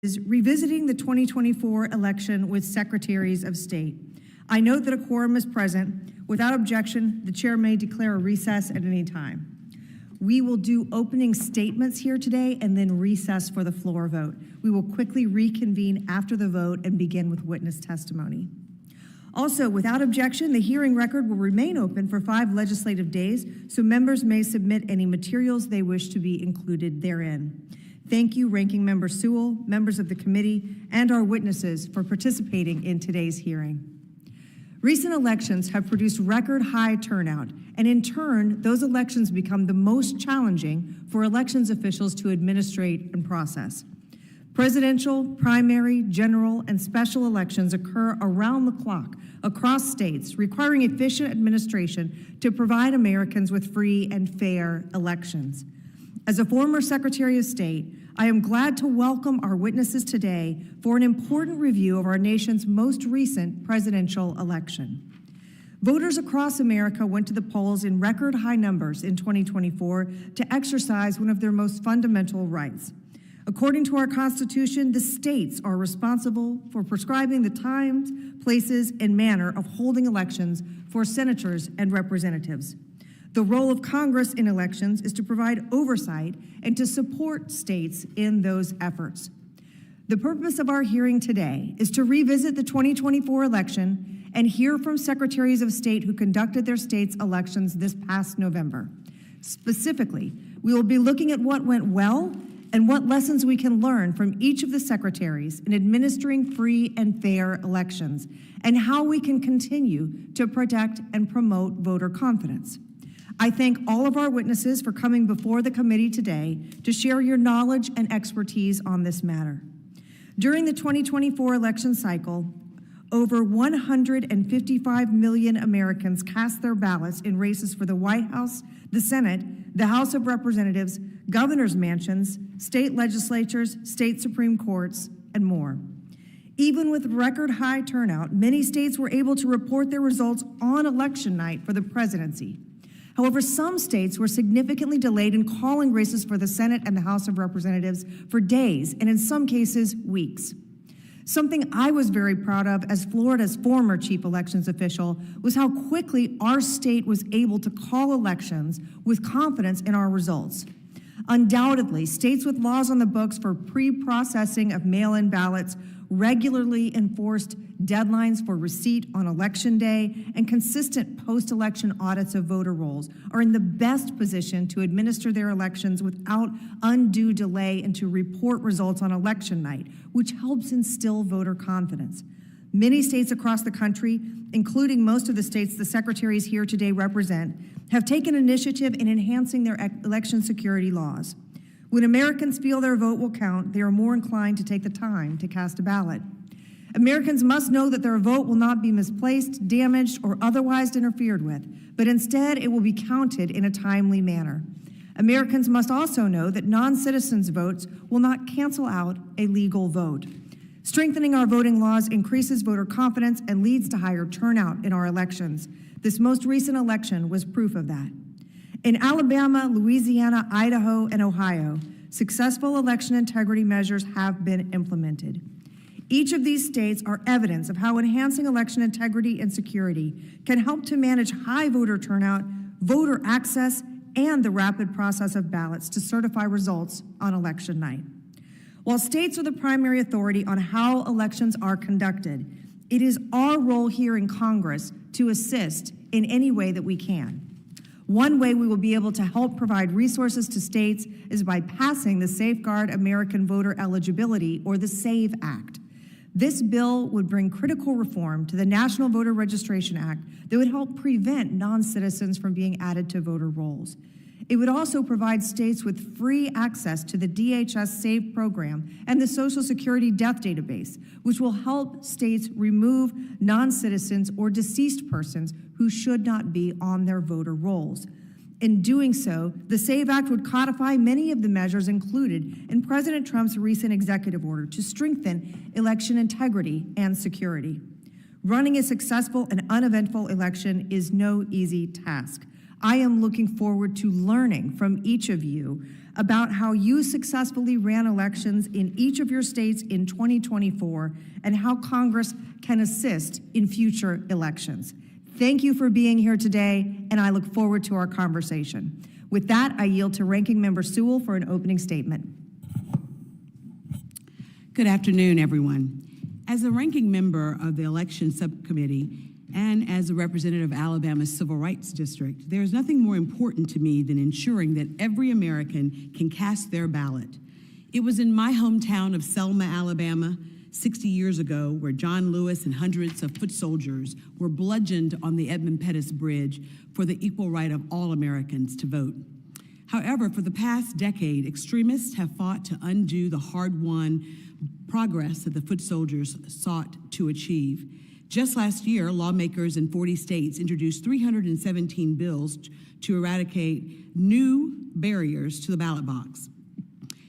is revisiting the 2024 election with Secretaries of State. I note that a quorum is present. Without objection, the chair may declare a recess at any time. We will do opening statements here today and then recess for the floor vote. We will quickly reconvene after the vote and begin with witness testimony. Also, without objection, the hearing record will remain open for 5 legislative days, so members may submit any materials they wish to be included therein. Thank you, Ranking Member Sewell, members of the committee, and our witnesses for participating in today's hearing. Recent elections have produced record high turnout, and in turn, those elections become the most challenging for elections officials to administrate and process. Presidential, primary, general, and special elections occur around the clock across states, requiring efficient administration to provide Americans with free and fair elections. As a former Secretary of State, I am glad to welcome our witnesses today for an important review of our nation's most recent presidential election. Voters across America went to the polls in record high numbers in 2024 to exercise one of their most fundamental rights. According to our Constitution, the states are responsible for prescribing the times, places, and manner of holding elections for senators and representatives. The role of Congress in elections is to provide oversight and to support states in those efforts. The purpose of our hearing today is to revisit the 2024 election and hear from Secretaries of State who conducted their state's elections this past November. Specifically, we will be looking at what went well and what lessons we can learn from each of the secretaries in administering free and fair elections, and how we can continue to protect and promote voter confidence. I thank all of our witnesses for coming before the committee today to share your knowledge and expertise on this matter. During the 2024 election cycle, over 155 million Americans cast their ballots in races for the White House, the Senate, the House of Representatives, governors' mansions, state legislatures, state Supreme Courts, and more. Even with record high turnout, many states were able to report their results on election night for the presidency. However, some states were significantly delayed in calling races for the Senate and the House of Representatives for days, and in some cases, weeks. Something I was very proud of as Florida's former chief elections official was how quickly our state was able to call elections with confidence in our results. Undoubtedly, states with laws on the books for pre-processing of mail-in ballots regularly enforced deadlines for receipt on election day and consistent post-election audits of voter rolls are in the best position to administer their elections without undue delay and to report results on election night, which helps instill voter confidence. Many states across the country, including most of the states the secretaries here today represent, have taken initiative in enhancing their election security laws. When Americans feel their vote will count, they are more inclined to take the time to cast a ballot. Americans must know that their vote will not be misplaced, damaged, or otherwise interfered with, but instead it will be counted in a timely manner. Americans must also know that non-citizens' votes will not cancel out a legal vote. Strengthening our voting laws increases voter confidence and leads to higher turnout in our elections. This most recent election was proof of that. In Alabama, Louisiana, Idaho, and Ohio, successful election integrity measures have been implemented. Each of these states are evidence of how enhancing election integrity and security can help to manage high voter turnout, voter access, and the rapid process of ballots to certify results on election night. While states are the primary authority on how elections are conducted, it is our role here in Congress to assist in any way that we can. One way we will be able to help provide resources to states is by passing the Safeguard American Voter Eligibility, or the SAVE Act. This bill would bring critical reform to the National Voter Registration Act that would help prevent non-citizens from being added to voter rolls. It would also provide states with free access to the DHS SAVE program and the Social Security Death Database, which will help states remove non-citizens or deceased persons who should not be on their voter rolls. In doing so, the SAVE Act would codify many of the measures included in President Trump's recent executive order to strengthen election integrity and security. Running a successful and uneventful election is no easy task. I am looking forward to learning from each of you about how you successfully ran elections in each of your states in 2024 and how Congress can assist in future elections. Thank you for being here today, and I look forward to our conversation. With that, I yield to Ranking Member Sewell for an opening statement. Good afternoon, everyone. As a ranking member of the Election Subcommittee and as a representative of Alabama's Civil Rights District, there is nothing more important to me than ensuring that every American can cast their ballot. It was in my hometown of Selma, Alabama, 60 years ago, where John Lewis and hundreds of foot soldiers were bludgeoned on the Edmund Pettus Bridge for the equal right of all Americans to vote. However, for the past decade, extremists have fought to undo the hard-won progress that the foot soldiers sought to achieve. Just last year, lawmakers in 40 states introduced 317 bills to eradicate new barriers to the ballot box.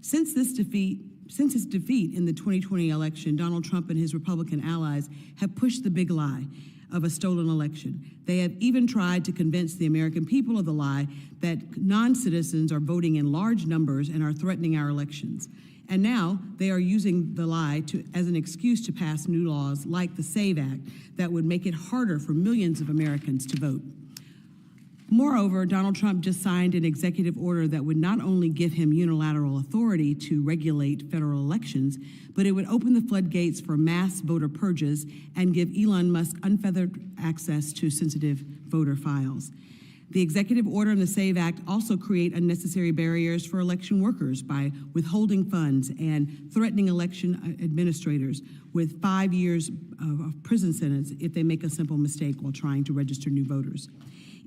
Since his defeat in the 2020 election, Donald Trump and his Republican allies have pushed the big lie of a stolen election. They have even tried to convince the American people of the lie that non-citizens are voting in large numbers and are threatening our elections. And now they are using the lie as an excuse to pass new laws like the SAVE Act that would make it harder for millions of Americans to vote. Moreover, Donald Trump just signed an executive order that would not only give him unilateral authority to regulate federal elections, but it would open the floodgates for mass voter purges and give Elon Musk unfettered access to sensitive voter files. The executive order and the SAVE Act also create unnecessary barriers for election workers by withholding funds and threatening election administrators with 5 years of prison sentence if they make a simple mistake while trying to register new voters.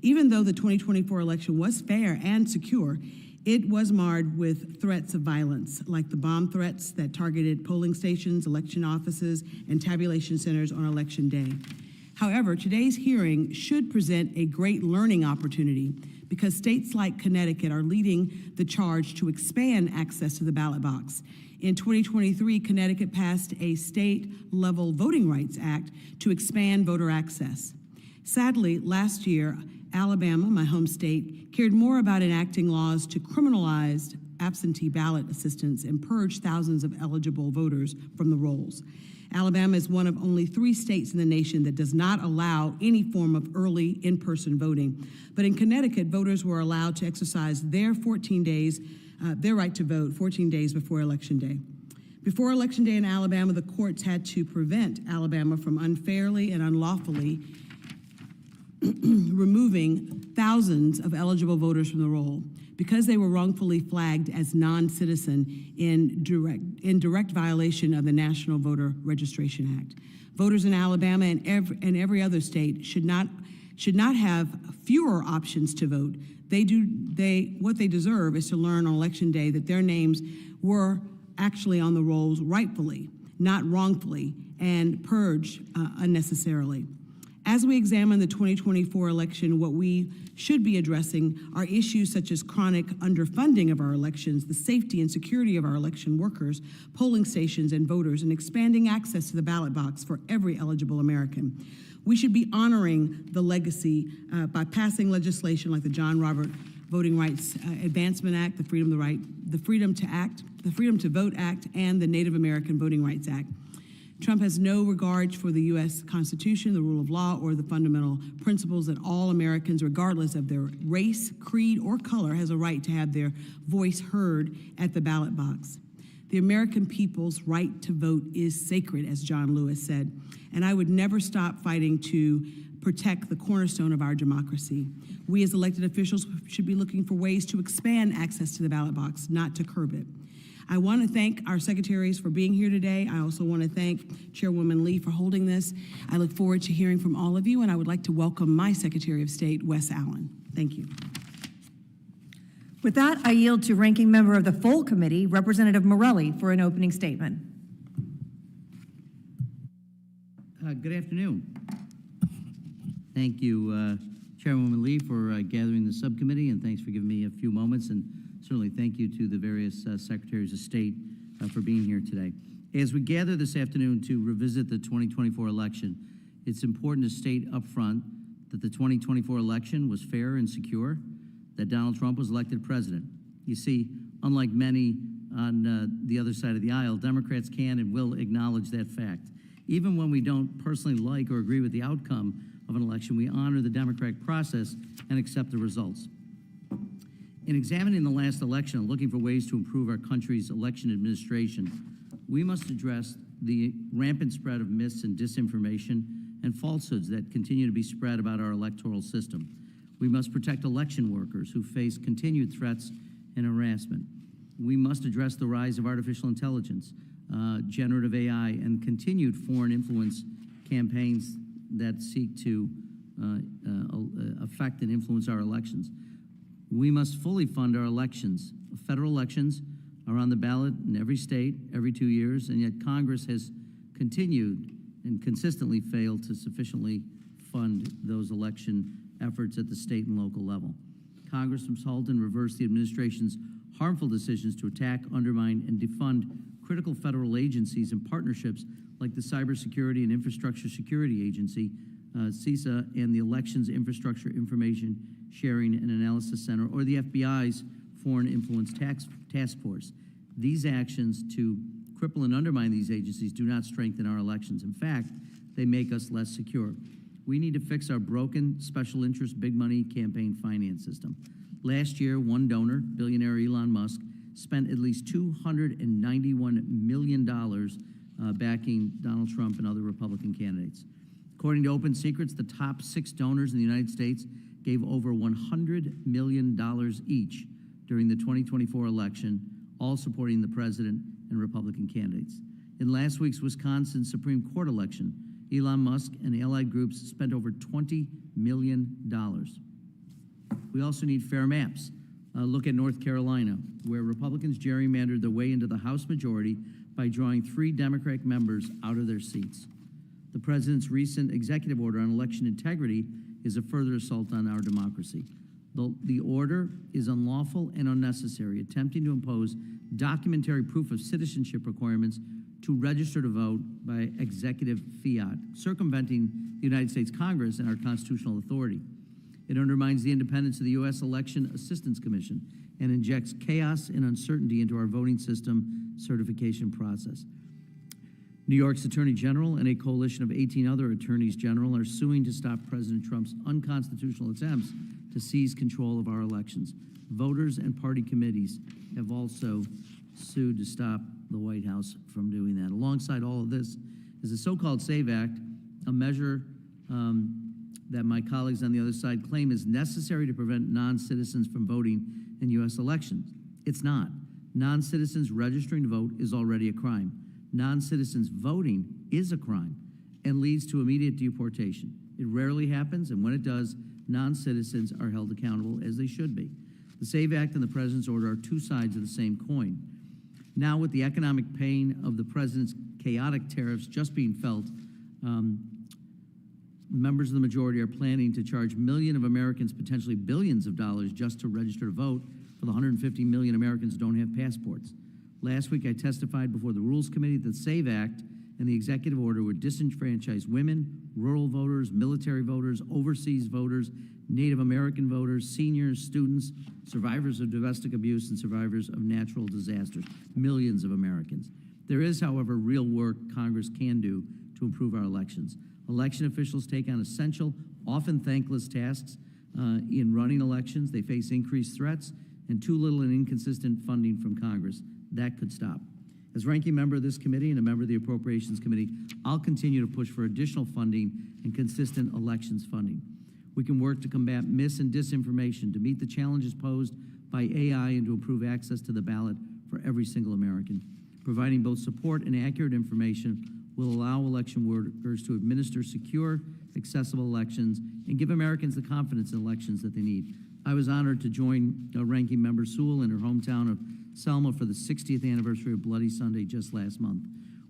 Even though the 2024 election was fair and secure, it was marred with threats of violence, like the bomb threats that targeted polling stations, election offices, and tabulation centers on Election Day. However, today's hearing should present a great learning opportunity because states like Connecticut are leading the charge to expand access to the ballot box. In 2023, Connecticut passed a state-level Voting Rights Act to expand voter access. Sadly, last year, Alabama, my home state, cared more about enacting laws to criminalize absentee ballot assistance and purge thousands of eligible voters from the rolls. Alabama is one of only 3 states in the nation that does not allow any form of early in-person voting. But in Connecticut, voters were allowed to exercise their their right to vote 14 days before Election Day. Before Election Day in Alabama, the courts had to prevent Alabama from unfairly and unlawfully removing thousands of eligible voters from the roll because they were wrongfully flagged as non-citizen in direct violation of the National Voter Registration Act. Voters in Alabama and every other state should not have fewer options to vote. What they deserve is to learn on Election Day that their names were actually on the rolls rightfully, not wrongfully, and purged unnecessarily. As we examine the 2024 election, what we should be addressing are issues such as chronic underfunding of our elections, the safety and security of our election workers, polling stations and voters, and expanding access to the ballot box for every eligible American. We should be honoring the legacy by passing legislation like the John Roberts Voting Rights Advancement Act, the Freedom to Vote Act, and the Native American Voting Rights Act. Trump has no regard for the U.S. Constitution, the rule of law, or the fundamental principles that all Americans, regardless of their race, creed, or color, has a right to have their voice heard at the ballot box. The American people's right to vote is sacred, as John Lewis said, and I would never stop fighting to protect the cornerstone of our democracy. We as elected officials should be looking for ways to expand access to the ballot box, not to curb it. I want to thank our secretaries for being here today. I also want to thank Chairwoman Lee for holding this. I look forward to hearing from all of you, and I would like to welcome my Secretary of State, Wes Allen. Thank you. With that, I yield to Ranking Member of the Full Committee, Representative Morelli, for an opening statement. Good afternoon. Thank you, Chairwoman Lee, for gathering the subcommittee, and thanks for giving me a few moments. And certainly thank you to the various Secretaries of State for being here today. As we gather this afternoon to revisit the 2024 election, it's important to state up front that the 2024 election was fair and secure, that Donald Trump was elected president. You see, unlike many on the other side of the aisle, Democrats can and will acknowledge that fact. Even when we don't personally like or agree with the outcome of an election, we honor the democratic process and accept the results. In examining the last election and looking for ways to improve our country's election administration, we must address the rampant spread of myths and disinformation and falsehoods that continue to be spread about our electoral system. We must protect election workers who face continued threats and harassment. We must address the rise of artificial intelligence, generative AI, and continued foreign influence campaigns that seek to affect and influence our elections. We must fully fund our elections. Federal elections are on the ballot in every state every 2 years, and yet Congress has continued and consistently failed to sufficiently fund those election efforts at the state and local level. Congress must halt and reverse the administration's harmful decisions to attack, undermine, and defund critical federal agencies and partnerships like the Cybersecurity and Infrastructure Security Agency, CISA, and the Elections Infrastructure Information Sharing and Analysis Center, or the FBI's Foreign Influence Task Force. These actions to cripple and undermine these agencies do not strengthen our elections. In fact, they make us less secure. We need to fix our broken special interest big money campaign finance system. Last year, one donor, billionaire Elon Musk, spent at least $291 million backing Donald Trump and other Republican candidates. According to Open Secrets, the top 6 donors in the United States gave over $100 million each during the 2024 election, all supporting the president and Republican candidates. In last week's Wisconsin Supreme Court election, Elon Musk and allied groups spent over $20 million. We also need fair maps. Look at North Carolina, where Republicans gerrymandered their way into the House majority by drawing 3 Democratic members out of their seats. The president's recent executive order on election integrity is a further assault on our democracy. The order is unlawful and unnecessary, attempting to impose documentary proof of citizenship requirements to register to vote by executive fiat, circumventing the United States Congress and our constitutional authority. It undermines the independence of the U.S. Election Assistance Commission and injects chaos and uncertainty into our voting system certification process. New York's Attorney General and a coalition of 18 other attorneys general are suing to stop President Trump's unconstitutional attempts to seize control of our elections. Voters and party committees have also sued to stop the White House from doing that. Alongside all of this is the so-called SAVE Act, a measure that my colleagues on the other side claim is necessary to prevent non-citizens from voting in U.S. elections. It's not. Non-citizens registering to vote is already a crime. Non-citizens voting is a crime and leads to immediate deportation. It rarely happens, and when it does, non-citizens are held accountable, as they should be. The SAVE Act and the President's order are 2 sides of the same coin. Now, with the economic pain of the President's chaotic tariffs just being felt, members of the majority are planning to charge millions of Americans potentially billions of dollars just to register to vote for the 150 million Americans who don't have passports. Last week, I testified before the Rules Committee that the SAVE Act and the executive order would disenfranchise women, rural voters, military voters, overseas voters, Native American voters, seniors, students, survivors of domestic abuse, and survivors of natural disasters, millions of Americans. There is, however, real work Congress can do to improve our elections. Election officials take on essential, often thankless tasks in running elections. They face increased threats and too little and inconsistent funding from Congress. That could stop. As ranking member of this committee and a member of the Appropriations Committee, I'll continue to push for additional funding and consistent elections funding. We can work to combat mis and disinformation, to meet the challenges posed by AI, and to improve access to the ballot for every single American. Providing both support and accurate information will allow election workers to administer secure, accessible elections and give Americans the confidence in elections that they need. I was honored to join Ranking Member Sewell in her hometown of Selma for the 60th anniversary of Bloody Sunday just last month.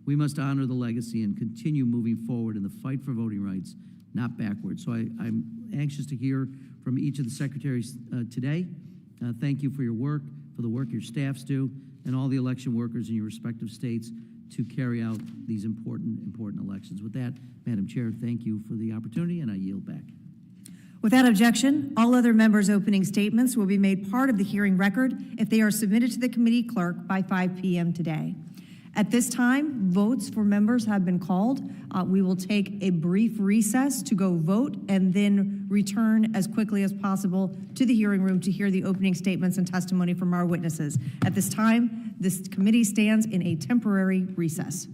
We must honor the legacy and continue moving forward in the fight for voting rights, not backwards. So I'm anxious to hear from each of the secretaries today. Thank you for your work, for the work your staffs do, and all the election workers in your respective states to carry out these important elections. With that, Madam Chair, thank you for the opportunity, and I yield back. Without objection, all other members' opening statements will be made part of the hearing record if they are submitted to the committee clerk by 5 p.m. today. At this time, votes for members have been called. We will take a brief recess to go vote and then return as quickly as possible to the hearing room to hear the opening statements and testimony from our witnesses. At this time, this committee stands in a temporary recess.